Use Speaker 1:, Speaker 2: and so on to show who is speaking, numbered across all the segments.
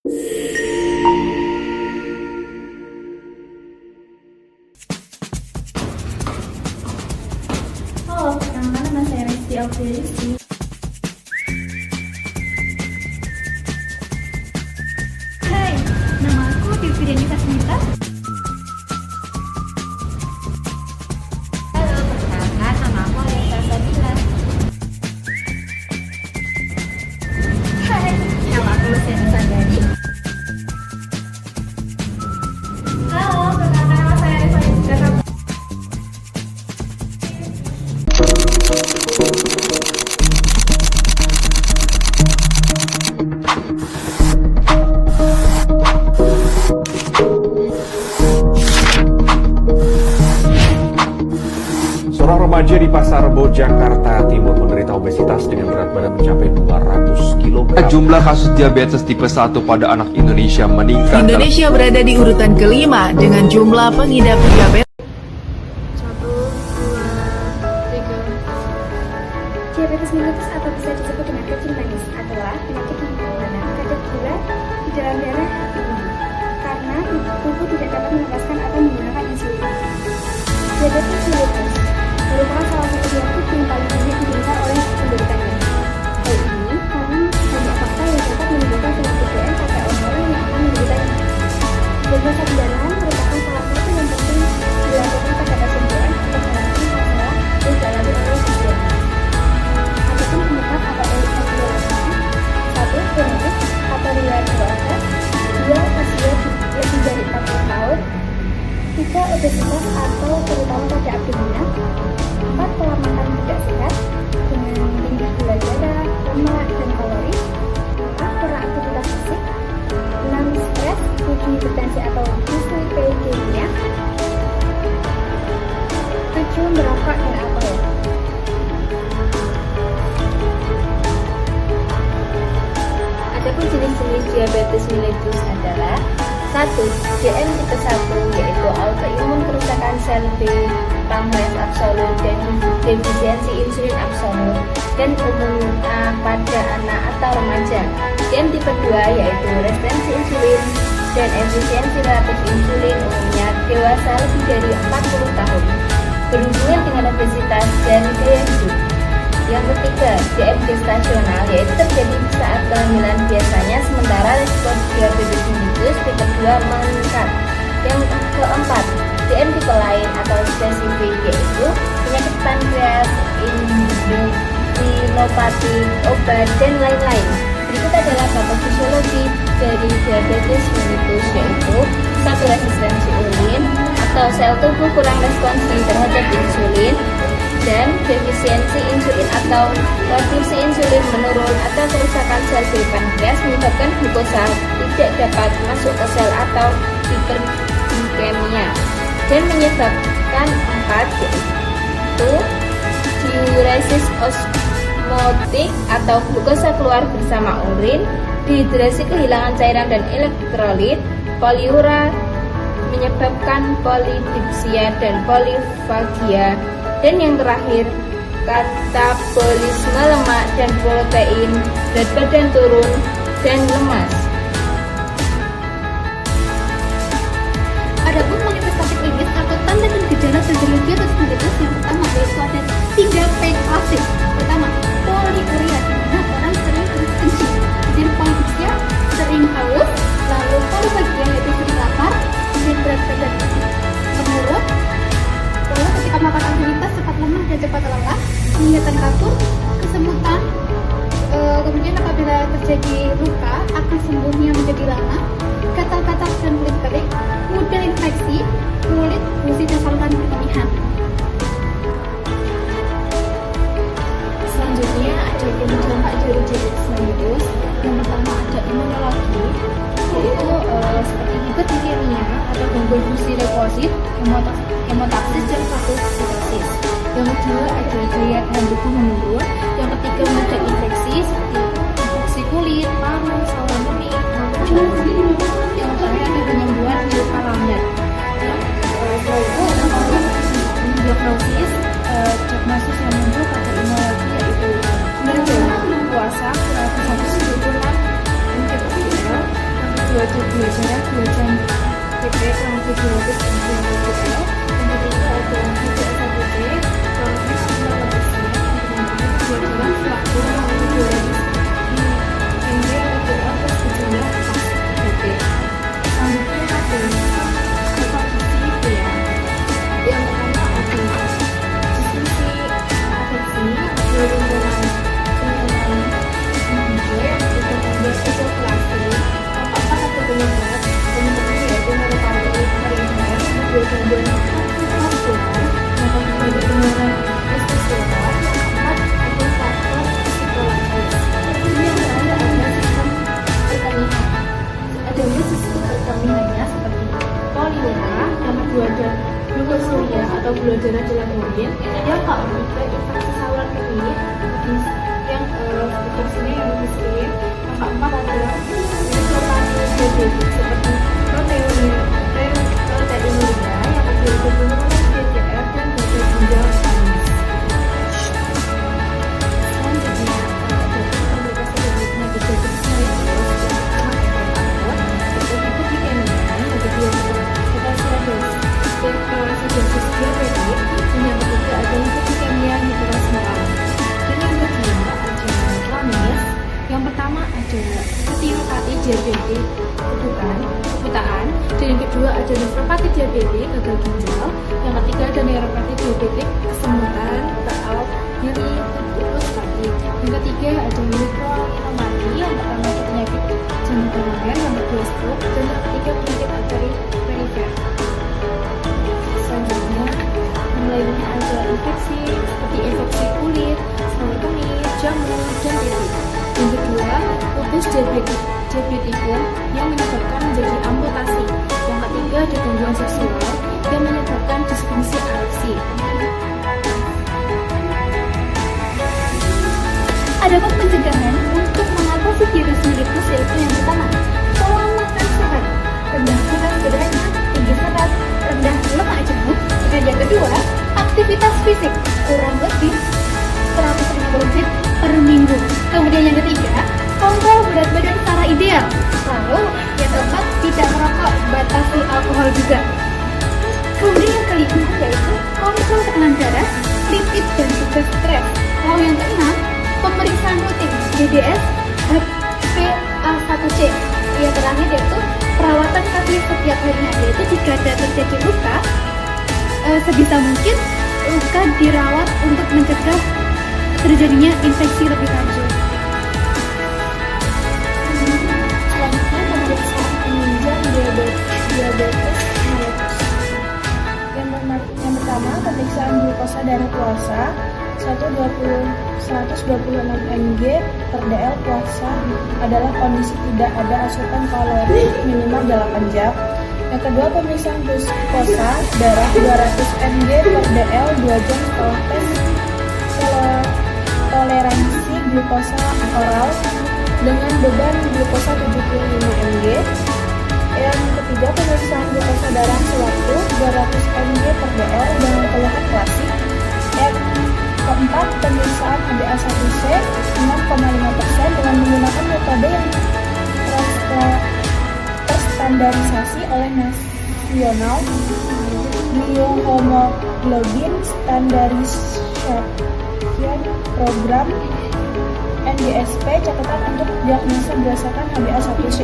Speaker 1: Halo, perkenalkan nama saya Resti Aufieristi.
Speaker 2: Hai, nama aku Vivi Denita Smita.
Speaker 3: Halo, perkenalkan nama aku Alisa Sabila.
Speaker 2: Hai, nama aku Luciana Sandari.
Speaker 1: Halo, perkenalkan nama saya Reva Yudhika.
Speaker 4: Seorang remaja di Pasar Rebo, Jakarta Timur menderita obesitas dengan berat badan mencapai 200 kg.
Speaker 5: Jumlah kasus diabetes tipe 1 pada anak Indonesia meningkat.
Speaker 6: Indonesia berada di urutan kelima dengan jumlah pengidap diabetes.
Speaker 1: Diabetes mellitus atau bisa disebut dengan kencing manis adalah penyakit di mana kadar gula di dalam darah tinggi karena tubuh tidak dapat melepaskan atau menggunakan insulin. Diabetes mellitus merupakan salah satu penyakit yang paling banyak diderita oleh penderitanya. Hal ini karena banyak faktor yang dapat menimbulkan penyakit DM pada orang yang akan menderitanya. Diagnosa perdanahan merupakan salah satu yang penting dilakukan pada pasien DM untuk mengatasi masalah yang dialami oleh pasien. Adapun penyebab atau etiologinya, 1. Genetik atau riwayat keluarga, 2. Usia lebih dari 40 tahun, 3. Obesitas atau terutama pada abdominal, 4. Pola makan tidak sehat dengan tinggi gula darah, lemak, dan kalori, 4. Kurang aktivitas fisik, 6. Stres, 7. Hipertensi atau dislipidemia, 7. Merokok dan alkohol.
Speaker 3: Adapun jenis-jenis diabetes mellitus adalah 1. DM tipe 1 yaitu autoimun kerusakan sel B, pankreas absolut dan defisiensi insulin absolut dan umumnya pada anak atau remaja. DM tipe 2 yaitu resistensi insulin dan efisiensi relatif insulin umumnya dewasa lebih dari 40 tahun. Berhubungan dengan obesitas dan gaya hidup. Yang ketiga, DM gestasional yaitu terjadi saat kehamilan biasanya sementara risiko diabetes mellitus tipe 2 meningkat. Yang keempat, DM tipe lain atau spesifik yaitu penyakit pankreas, endokrinopati, obat, dan lain-lain. Berikut adalah patofisiologi dari diabetes mellitus yaitu 1. Resistensi insulin atau sel tubuh kurang responsif terhadap insulin, dan defisiensi insulin atau produksi insulin menurun atau kerusakan sel di pankreas menyebabkan glukosa tidak dapat masuk ke sel atau hiperglikemia dan menyebabkan 4 yaitu diuresis osmotik atau glukosa keluar bersama urin, dehidrasi kehilangan cairan dan elektrolit, poliura menyebabkan polidipsia dan polifagia. Dan yang terakhir, katabolisme lemak dan protein, berat badan turun, dan lemas.
Speaker 2: Adapun manifestasi klinis atau tanda dan gejala terjadi diabetes mellitus yang pertama yaitu ada 3 P klasik. Pertama, poliuria, di mana orang sering kencing, kemudian polidipsia, sering haus, lalu polifagia yaitu sering lapar, kemudian berat badan menurun, lalu ketika melakukan aktivitas cepat lemah dan cepat lelah, penglihatan kabur, kesemutan, kemudian apabila terjadi luka akan sembuhnya menjadi lama, gatal-gatal dan kulit kering, mudah infeksi, kulit, gusi dan saluran pertanian.
Speaker 1: Selanjutnya ada dampak dari diabetes mellitus. Yang pertama ada imunologi, yaitu seperti hiperglikemia atau gangguan fungsi leukosit, hemotaksis dan fagositosis. Yang kedua ada daya tahan tubuh menurun. Yang ketiga mudah infeksi seperti infeksi kulit, paru, saluran kemih, maupun jantung. Yang terakhir ada penyembuhan di luka lambat. Setelah itu diagnosis yang muncul pada imunologi yaitu puasa, pusat keturunan, infeksi viral. Yang dua jarak 2 jam PP kurang 700 ml. Yang ketiga ada HBS1C kurang lebih 900 yang dengan 2 jarak sewaktu kurang lebih 200 ml LPL plus sejumlah pas PP. Selanjutnya ada reproduksi IP ya. Yang pertama ada diskusi atensi, ada lingkungan yang ketiga isolasi, yang keempat ada penyebab yaitu merupakan peringan, dua gangguan vaskular, yang kelima ada penurunan testosteron, yang keempat ada faktor psikologis. Ini yang terakhir ada sistem pertanian. Adanya sistem pertaniannya seperti poliura, yang kedua ada glukosuria atau gula darah dalam urin, yang keempat infeksi saluran kemih, yang infeksinya yang miskin, yang keempat adalah diabetes seperti proteinuria, yang ketiga itu penurunan GGF dan gagal ginjal kronis. Selanjutnya ada pembebasan dari penyakit diabetes mellitus yang pertama itu hipoglikemia, yang kedua ketoasidosis diabetik, dan yang ketiga ada hipoglikemia hiperosmolar. Dan yang kedua ada kronis. Yang pertama ada retinopathi diabetik kebutaan, dan yang kedua ada nefropati diabetik gagal ginjal, yang ketiga ada neuropati diabetik kesemutan, gout, nyeri, lupus pati, yang ketiga ada mikroinopati, yang pertama ada penyakit jantung koroner, yang kedua stroke, dan yang ketiga penyakit arteri perifer. Selanjutnya yang lainnya ada infeksi seperti infeksi kulit, saluran kemih, jamur, dan titik. Yang kedua, lupus diabeticum yang menyebabkan menjadi amputasi. Yang ketiga, ada gangguan seksual yang menyebabkan disfungsi ereksi.
Speaker 2: Adapun pencegahan untuk mengatasi virus mellitus yaitu yang pertama, pola makan sehat, rendah makan sederhana, tinggi serat, rendah lemak jenuh. Dan yang kedua, aktivitas fisik kurang lebih 150 menit per minggu. Kemudian yang ketiga, kontrol berat badan secara ideal. Lalu yang keempat, tidak merokok, batasi alkohol juga. Kemudian yang kelima yaitu kontrol tekanan darah, lipid dan juga stres. Lalu yang keenam, pemeriksaan rutin DDS, HbA1c. Yang terakhir yaitu perawatan kaki setiap harinya, yaitu jika ada terjadi luka, sebisa mungkin luka dirawat untuk mencegah terjadinya infeksi lebih lanjut.
Speaker 1: Selanjutnya pemeriksaan penunjang diabetes mellitus. Yang pertama, pemeriksaan glukosa darah puasa 126 mg per dl puasa adalah kondisi tidak ada asupan kalori minimal 8 jam. Yang kedua, pemeriksaan glukosa darah 200 mg per dl 2 jam setelah tes toleransi glukosa oral dengan beban glukosa 75 mg. Yang ketiga, pemeriksaan glukosa darah sewaktu 200 mg per dl dengan keluhan klasik. Yang keempat, pemeriksaan HbA1c 6,5% dengan menggunakan metode yang terstandarisasi oleh National Biohemoglobin Standardization Program NBSP, catatan untuk diagnosa berdasarkan HbA1c.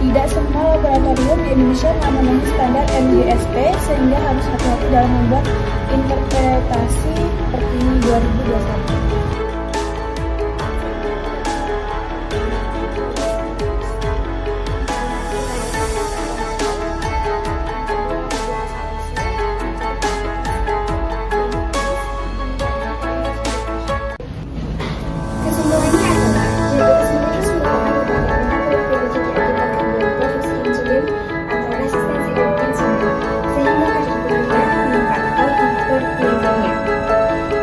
Speaker 1: Tidak semua laboratorium di Indonesia memenuhi standar NBSP, sehingga harus hati-hati dalam membuat interpretasi terkini 2021.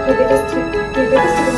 Speaker 1: Diabetes juga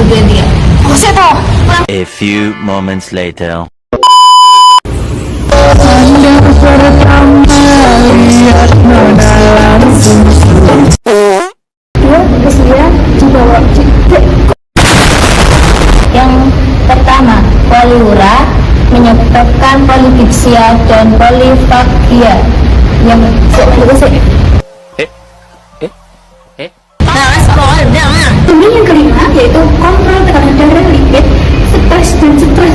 Speaker 6: kemudian dia.
Speaker 7: A few moments later.
Speaker 1: Dia bersedia dibawa
Speaker 3: Yang pertama, poliura menyebabkan polidipsia dan polifagia. Yang
Speaker 1: Ini yang kelima yaitu kontrol tekanan darah, lipid, stres dan stres.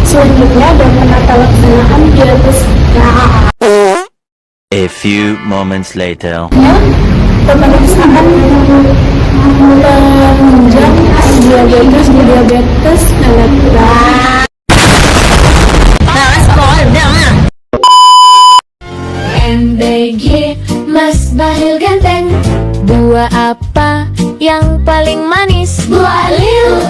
Speaker 1: Selanjutnya ada penata laksanaan diabetes.
Speaker 7: A few moments later.
Speaker 1: Pemeriksaan penunjang diabetes mellitus.
Speaker 8: MBG Mas Bahlil ganteng. Buah apa yang paling manis? Buah lil.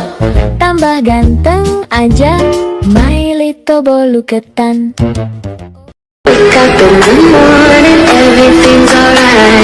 Speaker 8: Tambah ganteng aja My Little Bolu Ketan. Wake up in the morning, everything's alright.